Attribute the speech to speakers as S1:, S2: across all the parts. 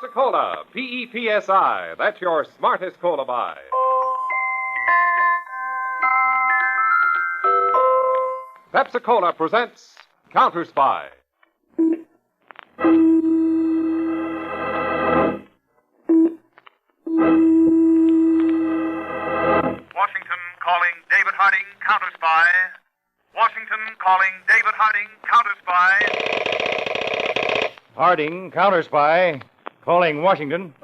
S1: Pepsi-Cola, P-E-P-S-I. That's your smartest cola buy. Pepsi-Cola presents Counterspy.
S2: Washington calling David Harding, Counterspy. Washington calling David Harding, Counterspy.
S3: Harding, Counterspy, calling Washington.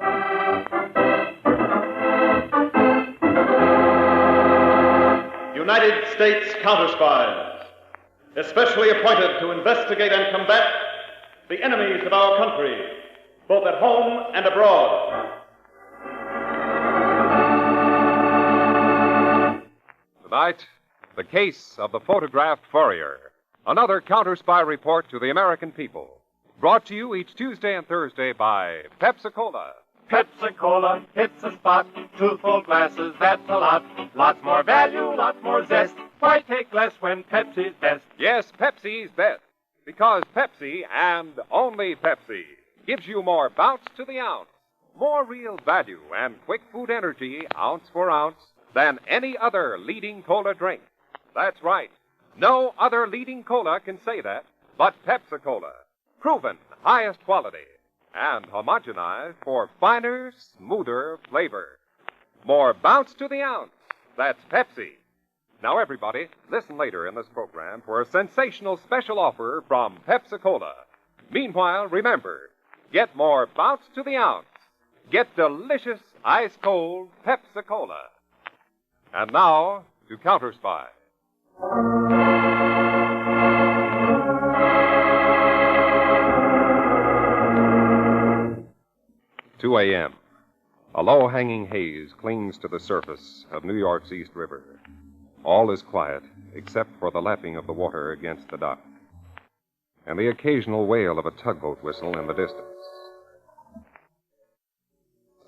S4: United States Counterspies, especially appointed to investigate and combat the enemies of our country, both at home and abroad.
S1: Tonight, the case of the photographed Furrier. Another Counterspy report to the American people. Brought to you each Tuesday and Thursday by Pepsi-Cola.
S5: Pepsi-Cola hits the spot. 2 full glasses, that's a lot. Lots more value, lots more zest. Why take less when Pepsi's best?
S1: Yes, Pepsi's best. Because Pepsi, and only Pepsi, gives you more bounce to the ounce, more real value and quick food energy, ounce for ounce, than any other leading cola drink. That's right. No other leading cola can say that but Pepsi-Cola. Proven highest quality and homogenized for finer, smoother flavor. More bounce to the ounce. That's Pepsi. Now, everybody, listen later in this program for a sensational special offer from Pepsi-Cola. Meanwhile, remember, get more bounce to the ounce. Get delicious, ice-cold Pepsi-Cola. And now, to Counterspy. 2 a.m. A low-hanging haze clings to the surface of New York's East River. All is quiet, except for the lapping of the water against the dock, and the occasional wail of a tugboat whistle in the distance.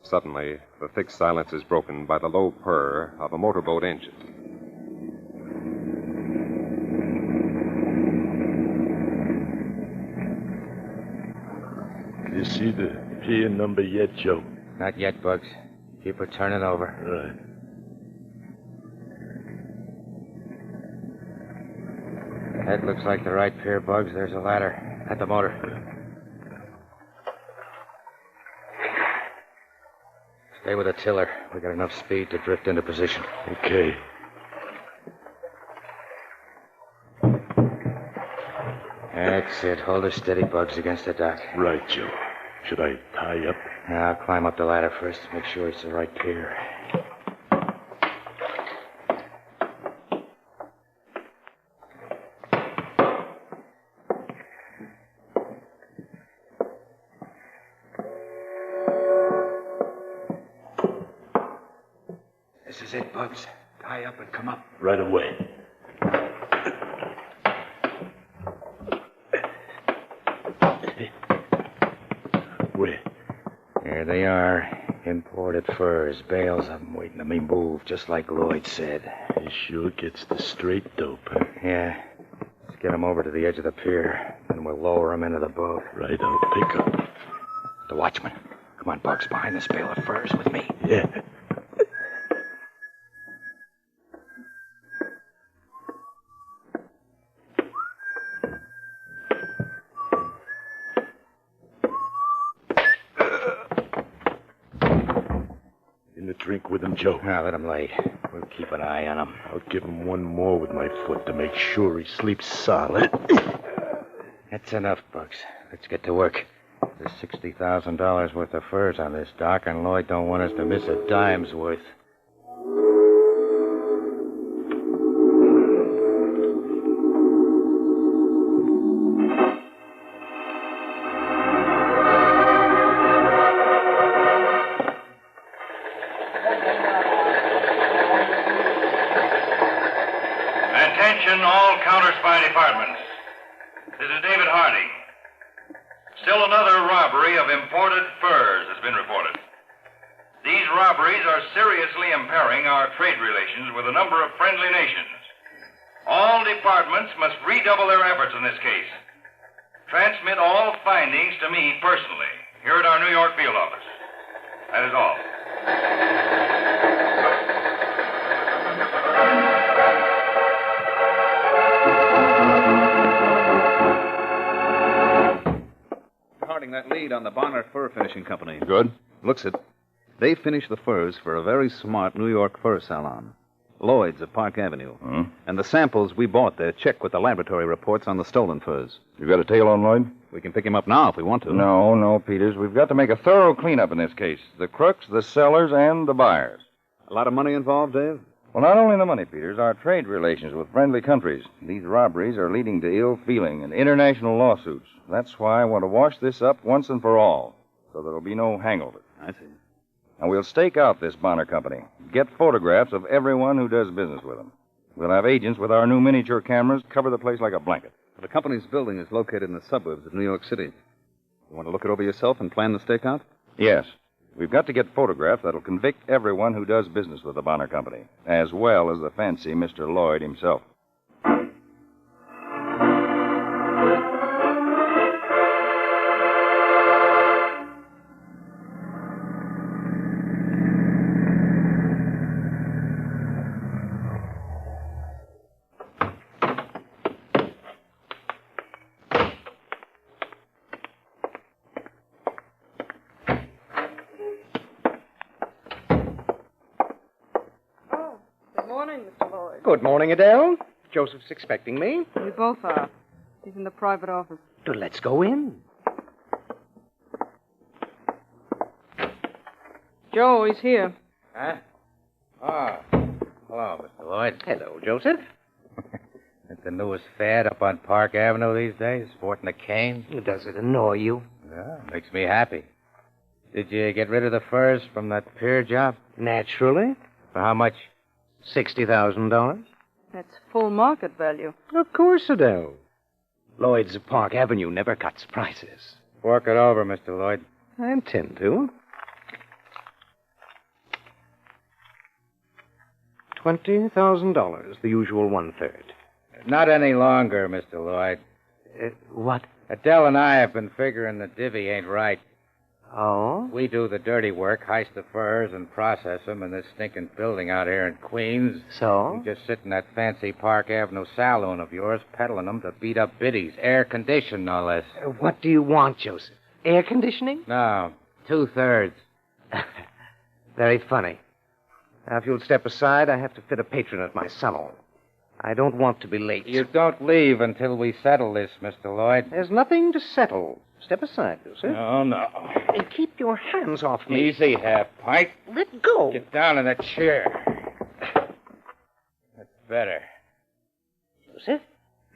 S1: Suddenly, the thick silence is broken by the low purr of a motorboat engine.
S6: You see the pier number yet, Joe?
S3: Not yet, Bugs. Keep her turning over.
S6: Right.
S3: That looks like the right pier, Bugs. There's a ladder at the motor. Stay with the tiller. We got enough speed to drift into position.
S6: Okay.
S3: That's it. Hold her steady, Bugs, against the dock.
S6: Right, Joe. Should I tie up?
S3: I'll climb up the ladder first to make sure it's the right pier. This is it, Bugs. Tie up and come up.
S6: Right away. Where?
S3: There they are. Imported furs. Bales of them waiting to be moved, just like Lloyd said.
S6: He sure gets the straight dope, huh?
S3: Yeah. Let's get them over to the edge of the pier. Then we'll lower them into the boat.
S6: Right, I'll pick up.
S3: The watchman. Come on, Bugs, behind this bale of furs with me.
S6: Yeah. Drink with him, Joe.
S3: Now, let him lay. We'll keep an eye on him.
S6: I'll give him one more with my foot to make sure he sleeps solid.
S3: That's enough, Bugs. Let's get to work. There's $60,000 worth of furs on this dock, and Lloyd don't want us to miss a dime's worth.
S2: Attention all Counterspy departments. This is David Harding. Still another robbery of imported furs has been reported. These robberies are seriously impairing our trade relations with a number of friendly nations. All departments must redouble their efforts in this case. Transmit all findings to me personally. here at our New York field office. That is all.
S7: Harding, that lead on the Bonner Fur Finishing Company.
S6: Good.
S7: Looks it. They finish the furs for a very smart New York fur salon. Lloyd's of Park Avenue.
S6: Hmm?
S7: And the samples we bought there check with the laboratory reports on the stolen furs.
S6: You got a tail on Lloyd?
S7: We can pick him up now if we want to.
S6: No, Peters. We've got to make a thorough cleanup in this case. The crooks, the sellers, and the buyers.
S7: A lot of money involved, Dave?
S6: Well, not only the money, Peters, our trade relations with friendly countries. These robberies are leading to ill feeling and international lawsuits. That's why I want to wash this up once and for all, so there'll be no hangover.
S7: I see.
S6: And we'll stake out this Bonner Company. Get photographs of everyone who does business with them. We'll have agents with our new miniature cameras cover the place like a blanket.
S7: The company's building is located in the suburbs of New York City. You want to look it over yourself and plan the stakeout?
S6: Yes. We've got to get photographs that'll convict everyone who does business with the Bonner Company, as well as the fancy Mr. Lloyd himself.
S8: Good morning, Adele. Joseph's expecting me.
S9: We both are. He's in the private office.
S8: So let's go in.
S9: Joe, he's here.
S3: Huh? Oh. Hello, Mr. Lloyd.
S8: Hello, Joseph.
S3: It's the newest fad up on Park Avenue these days, sporting a cane.
S8: Does it annoy you?
S3: Yeah, makes me happy. Did you get rid of the furs from that pier job?
S8: Naturally.
S3: For how much?
S8: $60,000.
S9: That's full market value.
S8: Of course, Adele. Lloyd's of Park Avenue never cuts prices.
S3: Fork it over, Mr. Lloyd.
S8: I intend to. $20,000, the usual one-third.
S3: Not any longer, Mr. Lloyd.
S8: What?
S3: Adele and I have been figuring the divvy ain't right.
S8: Oh?
S3: We do the dirty work, heist the furs, and process them in this stinking building out here in Queens.
S8: So?
S3: You just sit in that fancy Park Avenue saloon of yours, peddling them to beat up biddies. Air-conditioned, no less.
S8: What do you want, Joseph? Air conditioning?
S3: No, 2/3.
S8: Very funny. Now, if you'll step aside, I have to fit a patron at my salon. I don't want to be late.
S3: You don't leave until we settle this, Mr. Lloyd.
S8: There's nothing to settle. Step aside, Joseph.
S3: No.
S8: And keep your hands off me.
S3: Easy, half-pint.
S8: Let go.
S3: Get down in that chair. That's better.
S8: Joseph,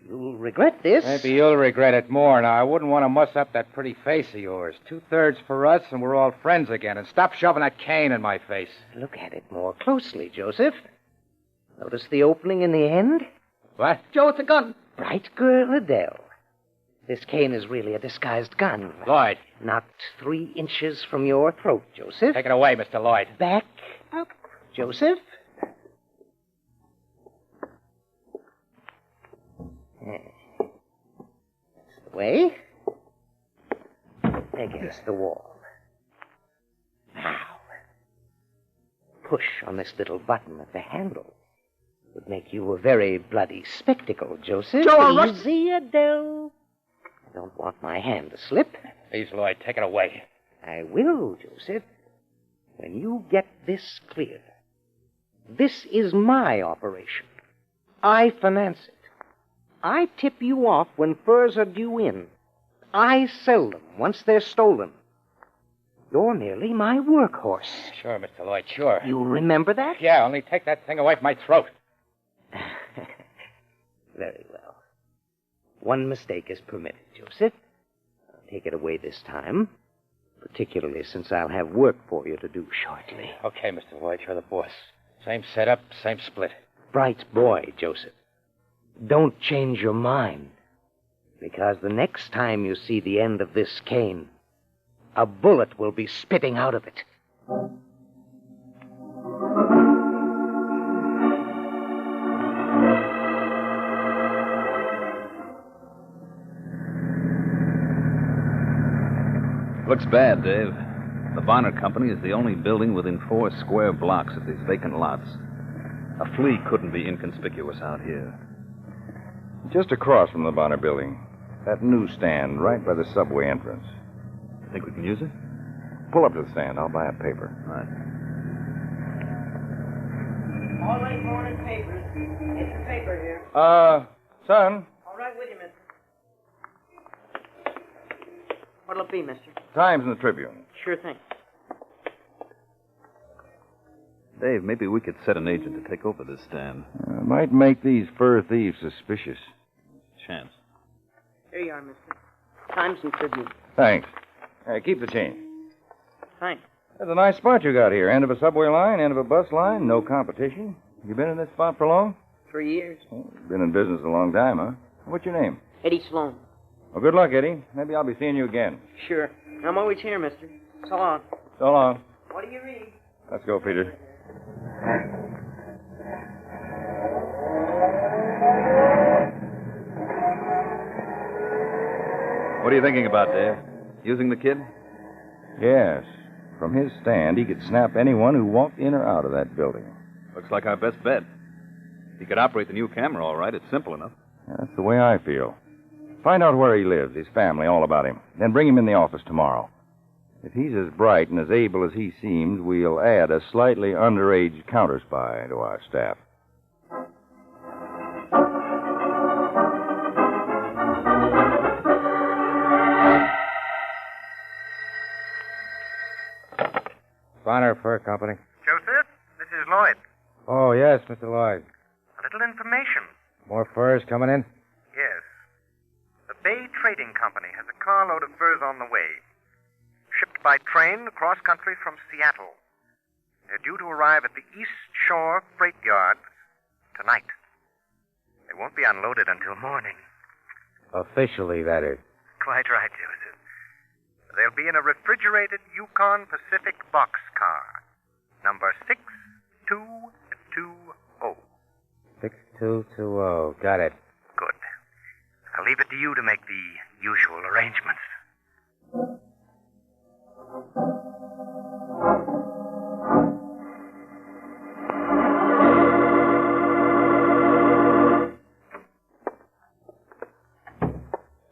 S8: you'll regret this.
S3: Maybe you'll regret it more. Now, I wouldn't want to muss up that pretty face of yours. 2/3 for us, and we're all friends again. And stop shoving that cane in my face.
S8: Look at it more closely, Joseph. Notice the opening in the end?
S3: What?
S9: Joe, it's a gun.
S8: Bright girl, Adele. This cane is really a disguised gun.
S3: Lloyd.
S8: Not 3 inches from your throat, Joseph.
S3: Take it away, Mr. Lloyd.
S8: Back up, Joseph. That's the way. Against the wall. Now, push on this little button at the handle. Would make you a very bloody spectacle, Joseph.
S9: Joe,
S8: Easy, Adele. I don't want my hand to slip.
S3: Please, Lloyd, take it away.
S8: I will, Joseph. When you get this clear. This is my operation. I finance it. I tip you off when furs are due in. I sell them once they're stolen. You're merely my workhorse.
S3: Sure, Mr. Lloyd, sure.
S8: You remember that?
S3: Yeah, only take that thing away from my throat.
S8: Very well. One mistake is permitted, Joseph. I'll take it away this time, particularly since I'll have work for you to do shortly.
S3: Okay, Mr. Lloyd, you're the boss. Same setup, same split.
S8: Bright boy, Joseph. Don't change your mind, because the next time you see the end of this cane, a bullet will be spitting out of it.
S7: Looks bad, Dave. The Bonner Company is the only building within 4 square blocks of these vacant lots. A flea couldn't be inconspicuous out here.
S6: Just across from the Bonner building. That newsstand right by the subway entrance.
S7: Think we can use it?
S6: Pull up to the stand. I'll buy a paper.
S7: Right.
S8: All right, morning papers. Get your paper here.
S6: Son,
S8: All right with you, mister. What'll it be, mister?
S6: Times in the Tribune.
S8: Sure thing.
S7: Dave, maybe we could set an agent to take over this stand.
S6: Might make these fur thieves suspicious.
S7: Chance.
S8: Here you are, mister. Times and Tribune.
S6: Thanks. Keep the change.
S8: Thanks.
S6: That's a nice spot you got here. End of a subway line, end of a bus line, no competition. You been in this spot for long?
S8: 3 years.
S6: Well, been in business a long time, huh? What's your name?
S8: Eddie Sloan.
S6: Well, good luck, Eddie. Maybe I'll be seeing you again.
S8: Sure. I'm always here, mister. So long.
S6: So long.
S8: What do you read?
S6: Let's go, Peter.
S7: What are you thinking about, Dave? Using the kid?
S6: Yes. From his stand, he could snap anyone who walked in or out of that building.
S7: Looks like our best bet. He could operate the new camera all right. It's simple enough.
S6: That's the way I feel. Find out where he lives, his family, all about him. Then bring him in the office tomorrow. If he's as bright and as able as he seems, we'll add a slightly underage counterspy to our staff.
S3: Bonner Fur Company.
S10: Joseph, this is Lloyd.
S3: Oh, yes, Mr. Lloyd.
S10: A little information.
S3: More furs coming in?
S10: Yes. The Bay Trading Company has a carload of furs on the way. Shipped by train across country from Seattle. They're due to arrive at the East Shore Freight Yards tonight. They won't be unloaded until morning.
S3: Officially, that is.
S10: Quite right, Joseph. They'll be in a refrigerated Yukon Pacific boxcar. Number 6220.
S3: 6220. Got it.
S10: Good. I'll leave it to you to make the usual arrangements.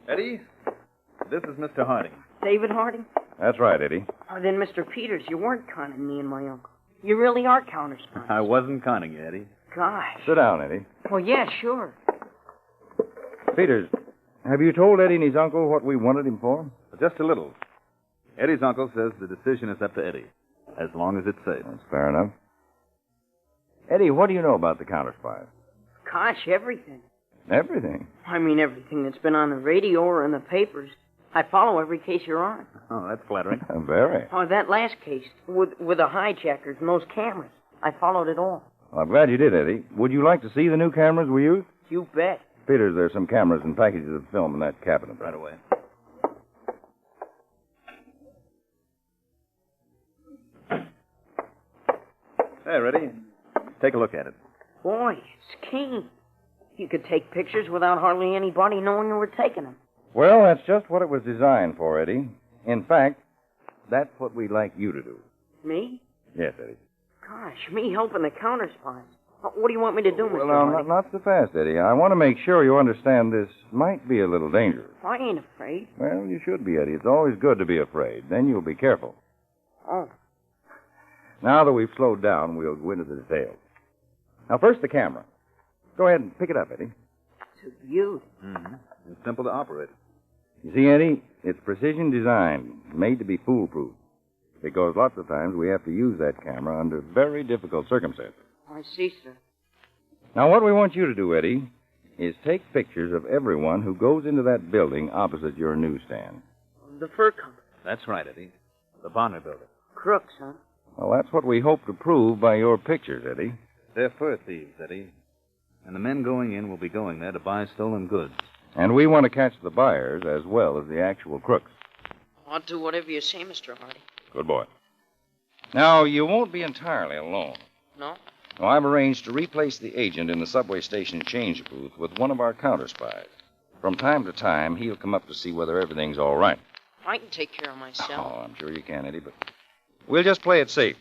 S7: Eddie, this is Mr. Harding.
S8: David Harding?
S6: That's right, Eddie.
S8: Oh, then, Mr. Peters, you weren't conning me and my uncle. You really are counterspies.
S7: I wasn't conning you, Eddie.
S8: Gosh.
S6: Sit down, Eddie.
S8: Well, yeah, sure.
S6: Peters, have you told Eddie and his uncle what we wanted him for?
S7: Just a little. Eddie's uncle says the decision is up to Eddie, as long as it's safe.
S6: That's fair enough. Eddie, what do you know about the counterspies?
S8: Gosh, everything.
S6: Everything.
S8: I mean, everything that's been on the radio or in the papers. I follow every case you're on.
S7: Oh, that's flattering.
S6: Very.
S8: Oh, that last case with the hijackers and those cameras. I followed it all.
S6: Well, I'm glad you did, Eddie. Would you like to see the new cameras we use?
S8: You bet.
S6: Peters, there's some cameras and packages of film in that cabinet.
S7: Right away. Hey, ready? Take a look at it.
S8: Boy, it's keen. You could take pictures without hardly anybody knowing you were taking them.
S6: Well, that's just what it was designed for, Eddie. In fact, that's what we'd like you to do.
S8: Me?
S6: Yes, Eddie.
S8: Gosh, me helping the counterspies. What do you want me to do, Mr.
S6: Well, now,
S8: Harding?
S6: not so fast, Eddie. I want to make sure you understand this might be a little dangerous.
S8: I ain't afraid.
S6: Well, you should be, Eddie. It's always good to be afraid. Then you'll be careful.
S8: Oh.
S6: Now that we've slowed down, we'll go into the details. Now, first, the camera. Go ahead and pick it up, Eddie.
S8: It's a beauty.
S7: Mm-hmm. It's simple to operate.
S6: You see, Eddie, it's precision designed, made to be foolproof. Because lots of times we have to use that camera under very difficult circumstances.
S8: I see, sir.
S6: Now, what we want you to do, Eddie, is take pictures of everyone who goes into that building opposite your newsstand.
S8: The fur company.
S7: That's right, Eddie. The Bonner building.
S8: Crooks, huh?
S6: Well, that's what we hope to prove by your pictures, Eddie.
S7: They're fur thieves, Eddie. And the men going in will be going there to buy stolen goods.
S6: And we want to catch the buyers as well as the actual crooks.
S8: I'll do whatever you say, Mr. Hardy.
S6: Good boy. Now, you won't be entirely alone.
S8: No?
S6: Now, I've arranged to replace the agent in the subway station change booth with one of our counterspies. From time to time, he'll come up to see whether everything's all right.
S8: I can take care of myself.
S6: Oh, I'm sure you can, Eddie, but we'll just play it safe.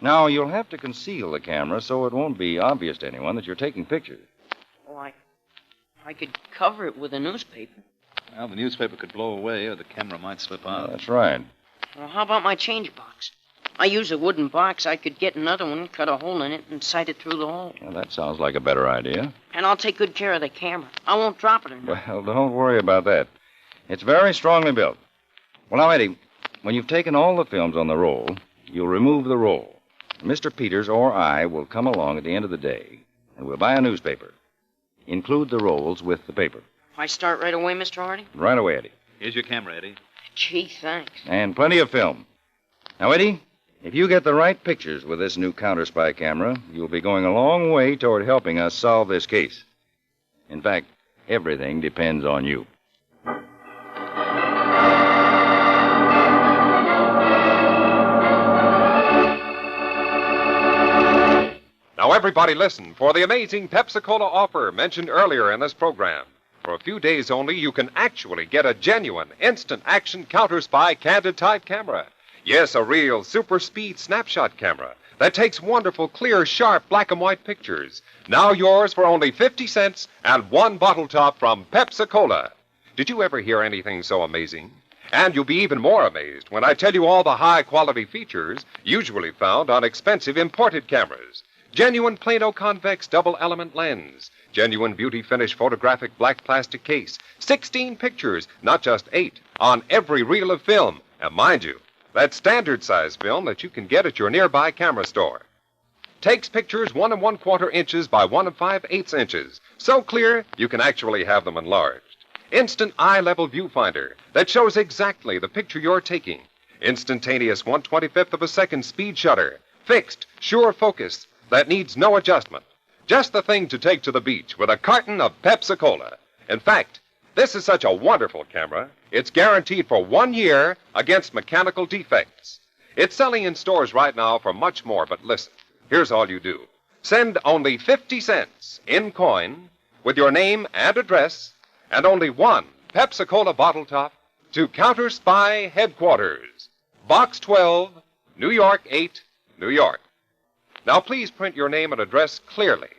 S6: Now, you'll have to conceal the camera so it won't be obvious to anyone that you're taking pictures.
S8: Oh, I could cover it with a newspaper.
S7: Well, the newspaper could blow away or the camera might slip out.
S6: That's right.
S8: Well, how about my change box? I use a wooden box. I could get another one, cut a hole in it, and sight it through the hole.
S6: Well, that sounds like a better idea.
S8: And I'll take good care of the camera. I won't drop it or nothing.
S6: Well, don't worry about that. It's very strongly built. Well, now, Eddie, when you've taken all the films on the roll, you'll remove the roll. Mr. Peters or I will come along at the end of the day, and we'll buy a newspaper. Include the rolls with the paper.
S8: I start right away, Mr. Hardy?
S6: Right away, Eddie.
S7: Here's your camera, Eddie.
S8: Gee, thanks.
S6: And plenty of film. Now, Eddie, if you get the right pictures with this new Counterspy camera, you'll be going a long way toward helping us solve this case. In fact, everything depends on you.
S1: Now, everybody listen for the amazing Pepsi-Cola offer mentioned earlier in this program. For a few days only, you can actually get a genuine instant-action Counterspy candid-type camera. Yes, a real super-speed snapshot camera that takes wonderful, clear, sharp black-and-white pictures. Now yours for only 50 cents and one bottle top from Pepsi-Cola. Did you ever hear anything so amazing? And you'll be even more amazed when I tell you all the high-quality features usually found on expensive imported cameras. Genuine Plano convex double-element lens. Genuine beauty finish photographic black plastic case. 16 pictures, not just 8, on every reel of film. And mind you, that's standard size film that you can get at your nearby camera store. Takes pictures 1 1/4 inches by 1 5/8 inches. So clear, you can actually have them enlarged. Instant eye-level viewfinder that shows exactly the picture you're taking. Instantaneous 1/25th of a second speed shutter. Fixed, sure focus that needs no adjustment. Just the thing to take to the beach with a carton of Pepsi-Cola. In fact, this is such a wonderful camera, it's guaranteed for 1 year against mechanical defects. It's selling in stores right now for much more, but listen, here's all you do. Send only 50 cents in coin with your name and address and only one Pepsi-Cola bottle top to Counterspy Headquarters, Box 12, New York 8, New York. Now, please print your name and address clearly,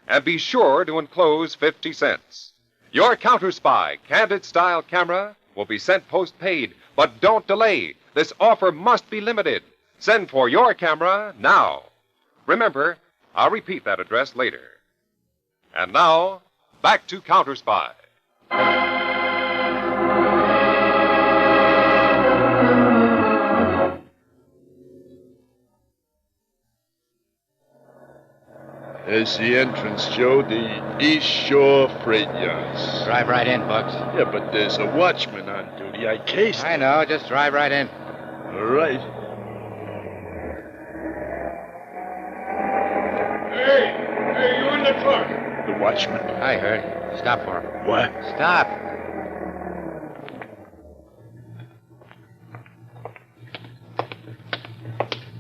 S1: and be sure to enclose 50 cents. Your Counterspy Candid-style camera will be sent post-paid, but don't delay. This offer must be limited. Send for your camera now. Remember, I'll repeat that address later. And now, back to Counterspy.
S11: There's the entrance, Joe, the East Shore Freight Yards.
S3: Drive right in, Bugs.
S11: Yeah, but there's a watchman on duty. I cased
S3: I know, just drive right in.
S11: All right. Hey, you in the truck? The watchman.
S3: I heard. Stop for him.
S11: What?
S3: Stop.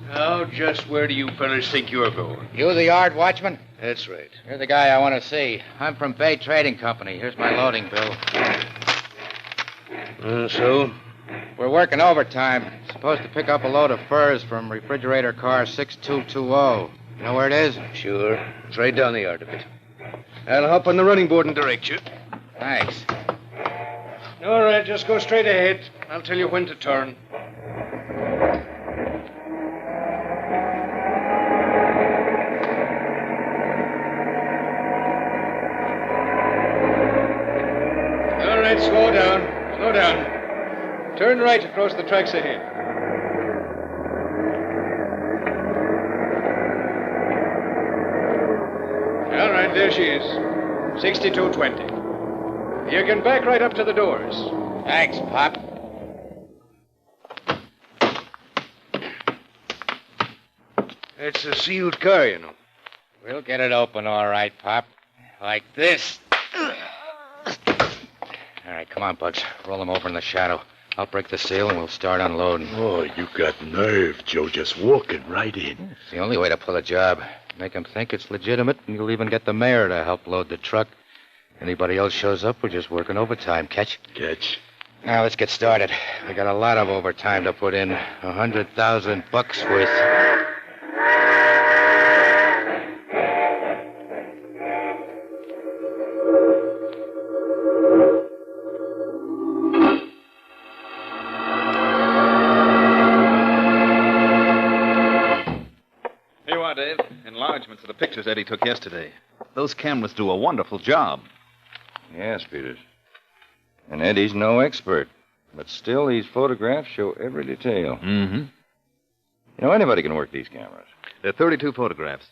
S12: Now, just where do you fellas think you're going?
S3: You the yard watchman?
S12: That's right.
S3: You're the guy I want to see. I'm from Bay Trading Company. Here's my loading bill.
S12: So?
S3: We're working overtime. Supposed to pick up a load of furs from refrigerator car 6220. You know where it is?
S12: Sure. It's right down the yard a bit. I'll hop on the running board and direct you.
S3: Thanks.
S12: All right, just go straight ahead. I'll tell you when to turn. All right, slow down. Slow down. Turn right across the tracks ahead. All right, there she is. 6220. You can back right up to the doors.
S3: Thanks, Pop.
S12: It's a sealed car, you know.
S3: We'll get it open all right, Pop. Like this. All right, come on, Bugs. Roll him over in the shadow. I'll break the seal and we'll start unloading.
S11: Oh, you got nerve, Joe, just walking right in.
S3: It's the only way to pull a job. Make him think it's legitimate, and you'll even get the mayor to help load the truck. Anybody else shows up, we're just working overtime. Catch?
S11: Catch.
S3: Now, let's get started. We got a lot of overtime to put in. $100,000 worth.
S7: Here you are, Dave. Enlargements of the pictures Eddie took yesterday. Those cameras do a wonderful job.
S6: Yes, Peters. And Eddie's no expert. But still, these photographs show every detail.
S7: Mm-hmm.
S6: You know, anybody can work these cameras.
S7: There are 32 photographs.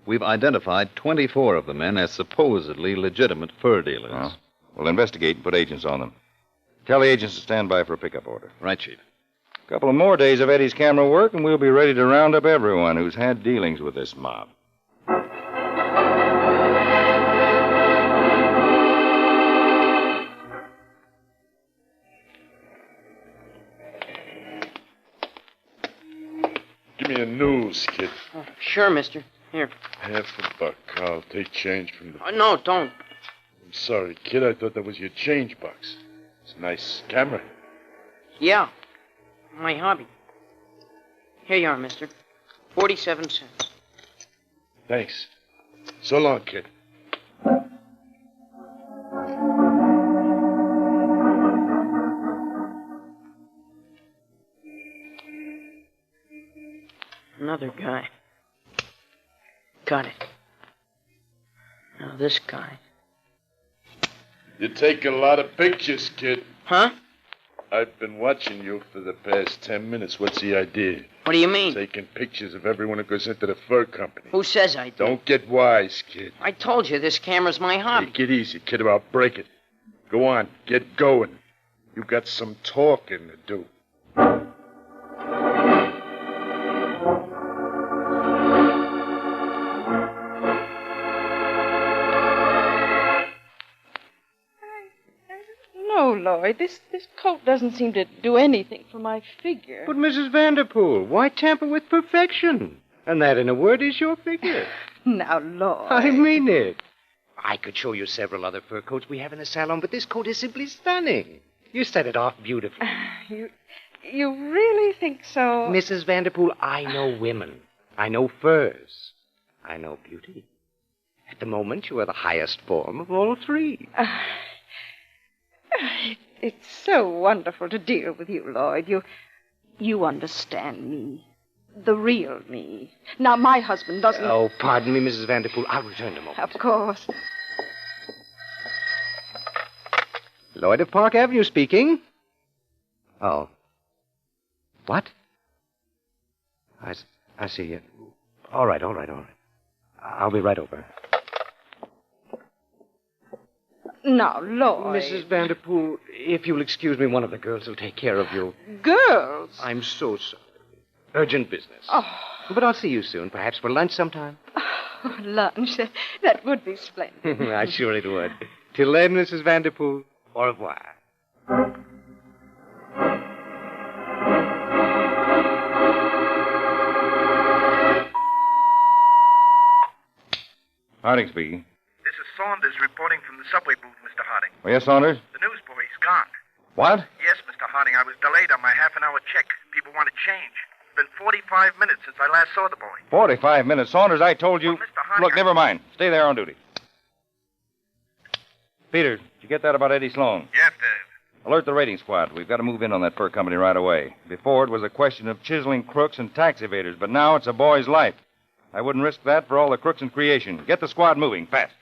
S7: We've identified 24 of the men as supposedly legitimate fur dealers.
S6: Well, we'll investigate and put agents on them. Tell the agents to stand by for a pickup order.
S7: Right, Chief.
S6: A couple of more days of Eddie's camera work, and we'll be ready to round up everyone who's had dealings with this mob.
S11: Give me a news, kid.
S8: Oh, sure, mister. Here.
S11: $50. I'll take change from the...
S8: No, don't.
S11: I'm sorry, kid. I thought that was your change box. It's a nice camera.
S8: Yeah. My hobby. Here you are, mister. 47 cents.
S11: Thanks. So long, kid.
S8: Another guy. Got it. Now this guy.
S11: You take a lot of pictures, kid.
S8: Huh?
S11: I've been watching you for the past 10 minutes. What's the idea?
S8: What do you mean?
S11: Taking pictures of everyone who goes into the fur company.
S8: Who says I do?
S11: Don't get wise, kid.
S8: I told you this camera's my hobby.
S11: Take it easy, kid, or I'll break it. Go on, get going. You got some talking to do.
S9: No, Lloyd, this coat doesn't seem to do anything for my figure.
S8: But, Mrs. Vanderpool, why tamper with perfection? And that, in a word, is your figure.
S9: Now, Lloyd.
S8: I mean it. I could show you several other fur coats we have in the salon, but this coat is simply stunning. You set it off beautifully.
S9: You really think so?
S8: Mrs. Vanderpool, I know women. I know furs. I know beauty. At the moment, you are the highest form of all three.
S9: It's so wonderful to deal with you, Lloyd. You understand me. The real me. Now, my husband doesn't...
S8: Oh, pardon me, Mrs. Vanderpool. I'll return in a moment.
S9: Of course.
S8: Lloyd of Park Avenue speaking. Oh. What? I see you. All right. I'll be right over.
S9: Now, Lloyd.
S8: Mrs. Vanderpool, if you'll excuse me, one of the girls will take care of you.
S9: Girls?
S8: I'm so sorry. Urgent business.
S9: Oh.
S8: But I'll see you soon, perhaps for lunch sometime.
S9: Oh, lunch. That would be splendid.
S8: I sure it would. Till then, Mrs. Vanderpool, au revoir.
S6: Harding speaking.
S10: This is Saunders reporting from the subway booth, Mr. Harding.
S6: Oh, yes, Saunders?
S10: The newsboy's gone.
S6: What?
S10: Yes, Mr. Harding. I was delayed on my half-an-hour check. People want to change. It's been 45 minutes since I last saw the boy.
S6: 45 minutes. Saunders, I told you...
S10: Well, Mr. Harding,
S6: Look, never mind. Stay there on duty. Peter, did you get that about Eddie Sloan?
S10: Yes, Dave.
S6: Alert the rating squad. We've got to move in on that fur company right away. Before, it was a question of chiseling crooks and tax evaders, but now it's a boy's life. I wouldn't risk that for all the crooks in creation. Get the squad moving, fast.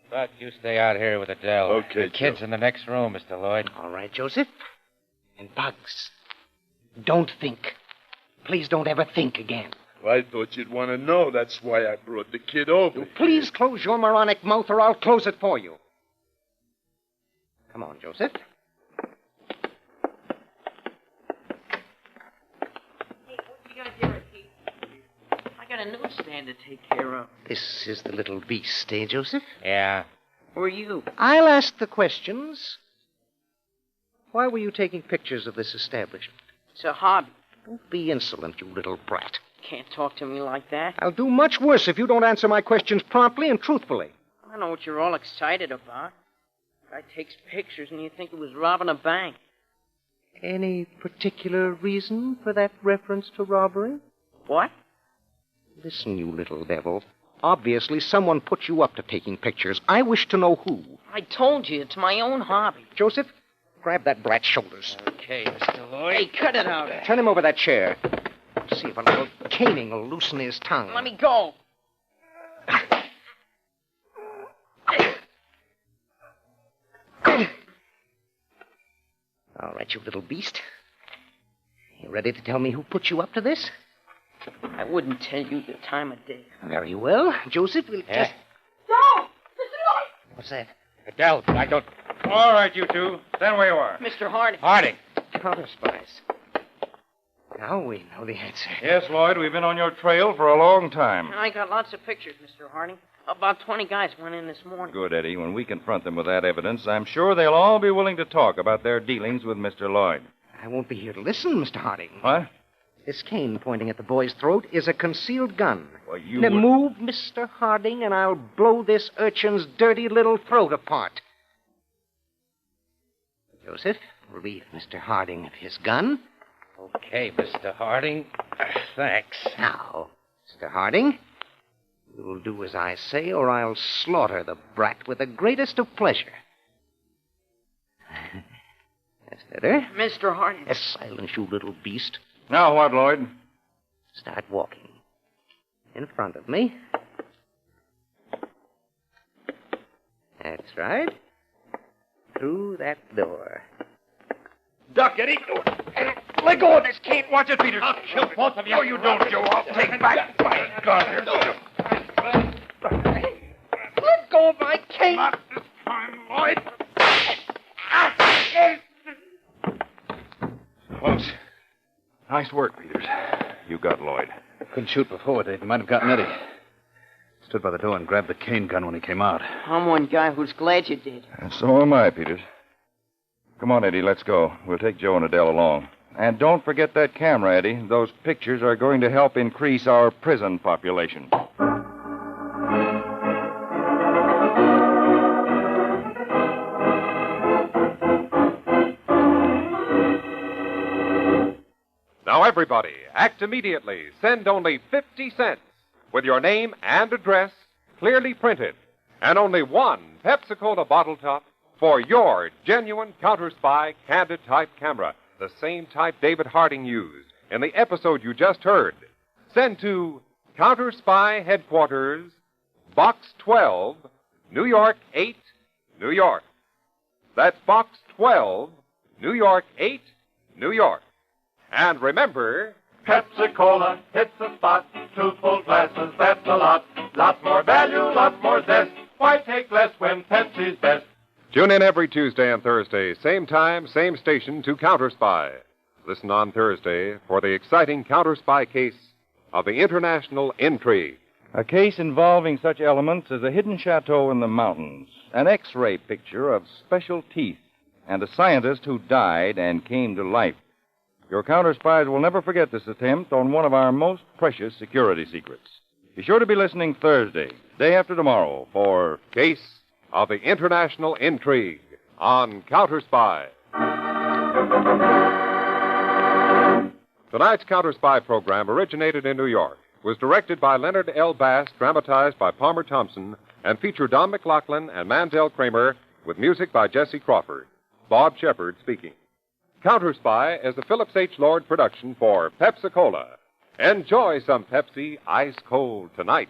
S3: Buck, you stay out here with Adele.
S11: Okay,
S3: The kid's
S11: Joe.
S3: in the next room, Mr. Lloyd.
S8: All right, Joseph. And Bugs, don't think. Please don't ever think again.
S11: I thought you'd want to know. That's why I brought the kid over.
S8: Please close your moronic mouth or I'll close it for you. Come on, Joseph.
S13: Hey, what you got there, Pete? I got a newsstand to take care of.
S8: This is the little beast, eh, Joseph?
S3: Yeah.
S13: Who are you?
S8: I'll ask the questions. Why were you taking pictures of this establishment?
S13: It's a hobby.
S8: Don't be insolent, you little brat.
S13: Can't talk to me like that.
S8: I'll do much worse if you don't answer my questions promptly and truthfully.
S13: I know what you're all excited about. Guy takes pictures and you think it was robbing a bank.
S8: Any particular reason for that reference to robbery?
S13: What?
S8: Listen, you little devil. Obviously, someone put you up to taking pictures. I wish to know who.
S13: I told you, it's my own hobby.
S8: Joseph, grab that brat's shoulders.
S13: Okay, Mr. Lloyd. Hey, cut it out.
S8: Turn him over that chair. See if a little caning will loosen his tongue.
S13: Let me go.
S8: All right, you little beast. You ready to tell me who put you up to this?
S13: I wouldn't tell you the time of day.
S8: Very well. Joseph will just...
S13: No! Mr. Lloyd!
S8: What's that?
S3: Adele, I don't...
S6: All right, you two. Stand where you are.
S13: Mr. Harding.
S3: Harding.
S8: Counterspies. Now we know the answer.
S6: Yes, Lloyd, we've been on your trail for a long time.
S13: I got lots of pictures, Mr. Harding. About 20 guys went in this morning.
S6: Good, Eddie. When we confront them with that evidence, I'm sure they'll all be willing to talk about their dealings with Mr. Lloyd.
S8: I won't be here to listen, Mr. Harding.
S6: What?
S8: This cane pointing at the boy's throat is a concealed gun.
S6: Well, you
S8: Now
S6: would...
S8: move, Mr. Harding, and I'll blow this urchin's dirty little throat apart. Joseph, relieve Mr. Harding of his gun.
S3: Okay, Mr. Harding. Thanks.
S8: Now, Mr. Harding, you'll do as I say, or I'll slaughter the brat with the greatest of pleasure. That's better.
S13: Mr. Harding.
S8: Silence, you little beast.
S6: Now what, Lloyd?
S8: Start walking. In front of me. That's right. Through that door.
S3: Duck, Eddie. Let go of this cane. Watch it, Peters. I'll kill both of you. No, you don't, Joe. I'll take back my gun.
S8: Let go of my cane.
S3: Not this time, Lloyd.
S6: Close. Nice work, Peters. You got Lloyd.
S7: Couldn't shoot before, Dave. You might have gotten Eddie. Stood by the door and grabbed the cane gun when he came out.
S13: I'm one guy who's glad you did.
S6: And so am I, Peters. Come on, Eddie, let's go. We'll take Joe and Adele along. And don't forget that camera, Eddie. Those pictures are going to help increase our prison population.
S1: Now, everybody, act immediately. Send only 50 cents with your name and address clearly printed, and only one Pepsi-Cola bottle top for your genuine Counterspy candid type camera, the same type David Harding used in the episode you just heard. Send to Counterspy Headquarters, Box 12, New York 8, New York. That's Box 12, New York 8, New York. And remember,
S5: Pepsi-Cola hits the spot. 2 full glasses, that's a lot. Lots more value, lots more zest. Why take less when Pepsi's best?
S1: tune in every Tuesday and Thursday, same time, same station, to Counterspy. Listen on Thursday for the exciting Counterspy case of the International Intrigue.
S6: A case involving such elements as a hidden chateau in the mountains, an X-ray picture of special teeth, and a scientist who died and came to life. Your Counterspies will never forget this attempt on one of our most precious security secrets. Be sure to be listening Thursday, day after tomorrow, for
S1: Case of the International Intrigue on Counterspy. Tonight's Counterspy program originated in New York, was directed by Leonard L. Bass, dramatized by Palmer Thompson, and featured Don McLaughlin and Mandel Kramer, with music by Jesse Crawford. Bob Shepard speaking. Counterspy is a Phillips H. Lord production for Pepsi-Cola. Enjoy some Pepsi ice cold tonight.